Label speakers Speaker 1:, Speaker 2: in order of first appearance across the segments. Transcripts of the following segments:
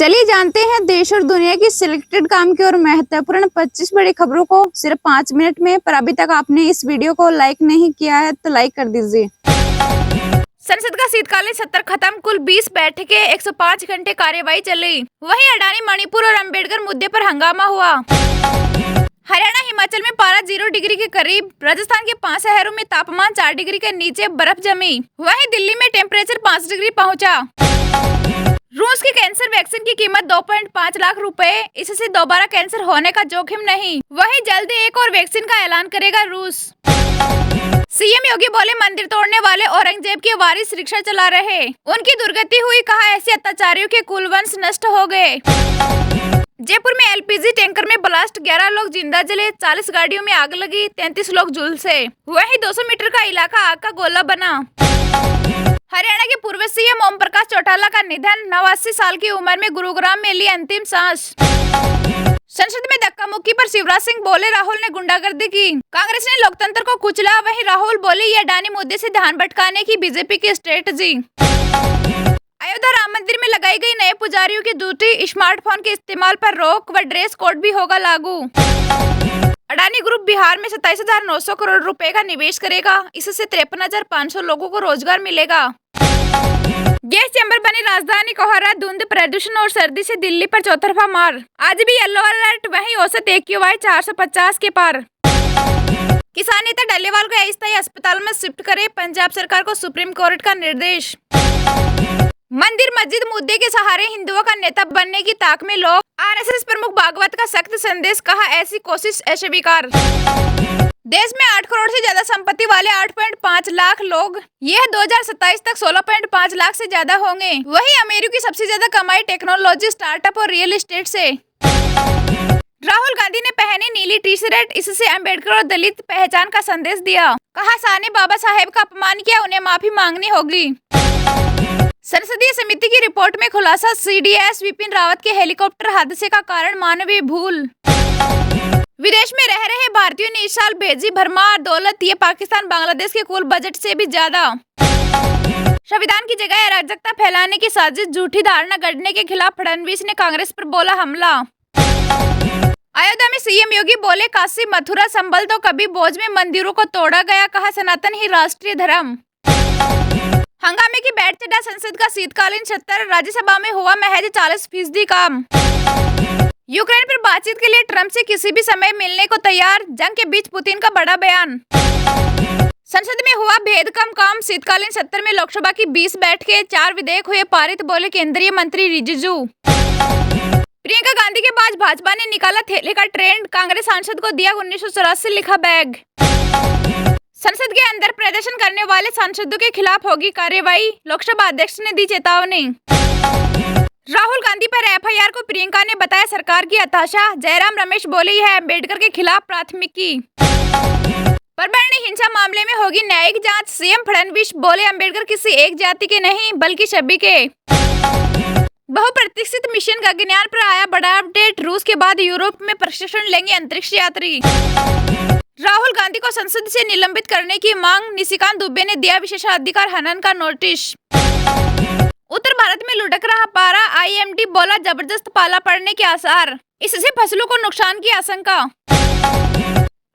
Speaker 1: चलिए जानते हैं देश और दुनिया की सिलेक्टेड काम की और महत्वपूर्ण 25 बड़ी खबरों को सिर्फ 5 मिनट में। पर अभी तक आपने इस वीडियो को लाइक नहीं किया है तो लाइक कर दीजिए।
Speaker 2: संसद का शीतकालीन सत्र खत्म, कुल 20 बैठकें, 105 घंटे कार्यवाही चली। वहीं अडानी मणिपुर और अंबेडकर मुद्दे पर हंगामा हुआ। हरियाणा हिमाचल में पारा 0 डिग्री के करीब, राजस्थान के 5 शहरों में तापमान 4 डिग्री के नीचे बर्फ जमी। वहीं दिल्ली में टेम्परेचर 5 डिग्री पहुंचा। रूस की कैंसर वैक्सीन की कीमत 2.5 लाख रुपए, इससे दोबारा कैंसर होने का जोखिम नहीं। वहीं जल्दी एक और वैक्सीन का ऐलान करेगा रूस। सीएम योगी बोले मंदिर तोड़ने वाले औरंगजेब के वारिस रिक्शा चला रहे, उनकी दुर्गति हुई, कहा ऐसे अत्याचारियों के कुलवंश नष्ट हो गए। जयपुर में एलपीजी टैंकर में ब्लास्ट, 11 लोग जिंदा जले, 40 गाड़ियों में आग लगी, 33 लोग झुलसे। वहीं 200 मीटर का इलाका आग का गोला बना। हरियाणा के पूर्व सीएम ओम प्रकाश चौटाला का निधन, 89 साल की उम्र में गुरुग्राम में ली अंतिम सांस। संसद में धक्का मुक्की पर शिवराज सिंह बोले राहुल ने गुंडागर्दी की, कांग्रेस ने लोकतंत्र को कुचला। वहीं राहुल बोले ये अडानी मुद्दे से ध्यान भटकाने की बीजेपी की स्ट्रेटजी। अयोध्या राम मंदिर में लगाई गई नए पुजारियों की ड्यूटी, स्मार्टफोन के इस्तेमाल पर रोक व ड्रेस कोड भी होगा लागू। अडानी ग्रुप बिहार में 27,900 करोड़ रुपए का निवेश करेगा, इससे 53,500 लोगों को रोजगार मिलेगा। गैस चैम्बर बनी राजधानी कोहरा, धुंध, प्रदूषण और सर्दी से दिल्ली पर चौतरफा मार। आज भी येलो अलर्ट, वहीं औसत AQI 450 के पार। किसान नेता डल्लेवाल को अस्थायी अस्पताल में शिफ्ट करे, पंजाब सरकार को सुप्रीम कोर्ट का निर्देश। मंदिर मस्जिद मुद्दे के सहारे हिंदुओं का नेता बनने की ताक में लोग, आरएसएस प्रमुख भागवत का सख्त संदेश, कहा ऐसी कोशिश अस्वीकार। देश में 8 करोड़ से ज्यादा संपत्ति वाले 8.5 लाख लोग, यह 2027 तक 16.5 लाख से ज्यादा होंगे। वहीं अमेरिका की सबसे ज्यादा कमाई टेक्नोलॉजी, स्टार्टअप और रियल एस्टेट से। राहुल गांधी ने पहनी नीली टी शर्ट, इससे अंबेडकर और दलित पहचान का संदेश दिया, कहा शाह ने बाबा साहेब का अपमान किया, उन्हें माफी मांगनी होगी। संसदीय समिति की रिपोर्ट में खुलासा, CDS विपिन रावत के हेलीकॉप्टर हादसे का कारण मानवीय भूल। विदेश में रह रहे भारतीयों ने इस साल भेजी भरमार दौलत, ये पाकिस्तान बांग्लादेश के कुल बजट से भी ज्यादा। संविधान की जगह अराजकता फैलाने की साजिश, झूठी धारणा गढ़ने के खिलाफ फडणवीस ने कांग्रेस पर बोला हमला। अयोध्या में सीएम योगी बोले काशी मथुरा संभल तो कभी बोझ में मंदिरों को तोड़ा गया, कहा सनातन ही राष्ट्रीय धर्म। हंगामे की बैठ चढ़ा संसद का शीतकालीन सत्र, राज्यसभा में हुआ महज 40% काम। यूक्रेन पर बातचीत के लिए ट्रंप से किसी भी समय मिलने को तैयार, जंग के बीच पुतिन का बड़ा बयान। संसद में हुआ भेद कम काम, शीतकालीन सत्र में लोकसभा की 20 बैठकें, 4 विधेयक हुए पारित, बोले केंद्रीय मंत्री रिजिजू। प्रियंका गांधी के बाद भाजपा ने निकाला थैले का ट्रेंड, कांग्रेस सांसद को दिया 1984 लिखा बैग। संसद के अंदर प्रदर्शन करने वाले सांसदों के खिलाफ होगी कार्रवाई, लोकसभा अध्यक्ष ने दी चेतावनी। राहुल गांधी पर FIR को प्रियंका ने बताया सरकार की हताशा, जयराम रमेश बोले यह अंबेडकर के खिलाफ प्राथमिकी। परवर्णी हिंसा मामले में होगी न्यायिक जांच, सीएम फडणवीस बोले अंबेडकर किसी एक जाति के नहीं बल्कि सभी के। बहुप्रतीक्षित मिशन गगनयान पर आया बड़ा अपडेट, रूस के बाद यूरोप में प्रशिक्षण लेंगे अंतरिक्ष यात्री। राहुल गांधी को संसद से निलंबित करने की मांग, निशिकांत दुबे ने दिया विशेषाधिकार हनन का नोटिस। उत्तर भारत में लुढ़क रहा पारा, IMD बोला जबरदस्त पाला पड़ने के आसार, इससे फसलों को नुकसान की आशंका।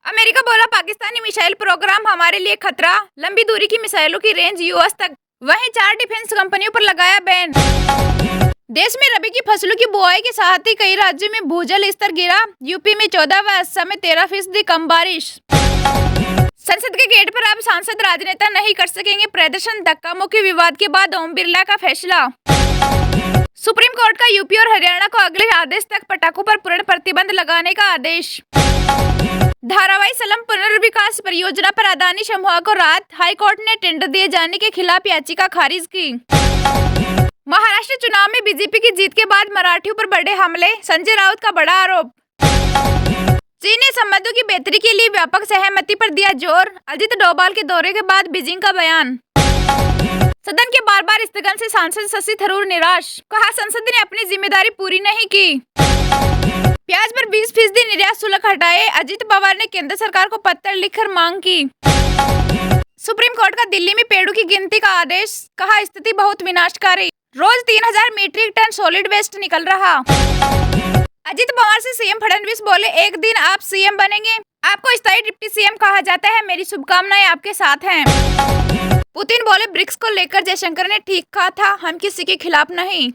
Speaker 2: अमेरिका बोला पाकिस्तानी मिसाइल प्रोग्राम हमारे लिए खतरा, लंबी दूरी की मिसाइलों की रेंज US तक। वहीं 4 डिफेंस कंपनियों पर लगाया बैन। देश में रबी की फसलों की बुआई के साथ ही कई राज्यों में भूजल स्तर गिरा, यूपी में 14 व असम में 13% कम बारिश। संसद के गेट पर अब सांसद राजनेता नहीं कर सकेंगे प्रदर्शन, धक्का मुक्की विवाद के बाद ओम बिरला का फैसला। सुप्रीम कोर्ट का यूपी और हरियाणा को अगले आदेश तक पटाखों पर पूर्ण प्रतिबंध लगाने का आदेश। धारावाही सलम पुनर्विकास परियोजना पर अदानी समूह को राहत, हाईकोर्ट ने टेंडर दिए जाने के खिलाफ याचिका खारिज की। महाराष्ट्र चुनाव में बीजेपी की जीत के बाद मराठियों पर बड़े हमले, संजय राउत का बड़ा आरोप। चीन ने संबंधों की बेहतरी के लिए व्यापक सहमति पर दिया जोर, अजित डोभाल के दौरे के बाद बीजिंग का बयान। सदन के बार-बार स्थगन से सांसद शशि थरूर निराश, कहा संसद ने अपनी जिम्मेदारी पूरी नहीं की। प्याज पर 20% निर्यात शुल्क हटाए, अजित पवार ने केंद्र सरकार को पत्र लिखकर मांग की। सुप्रीम कोर्ट का दिल्ली में पेड़ों की गिनती का आदेश, कहा स्थिति बहुत विनाशकारी, रोज 3000 मीट्रिक टन सॉलिड वेस्ट निकल रहा। अजित पवार से सीएम फडणवीस बोले, एक दिन आप सीएम बनेंगे, आपको स्थायी डिप्टी सीएम कहा जाता है, मेरी शुभकामनाएं आपके साथ हैं। पुतिन बोले, ब्रिक्स को लेकर जयशंकर ने ठीक कहा था, हम किसी के खिलाफ नहीं।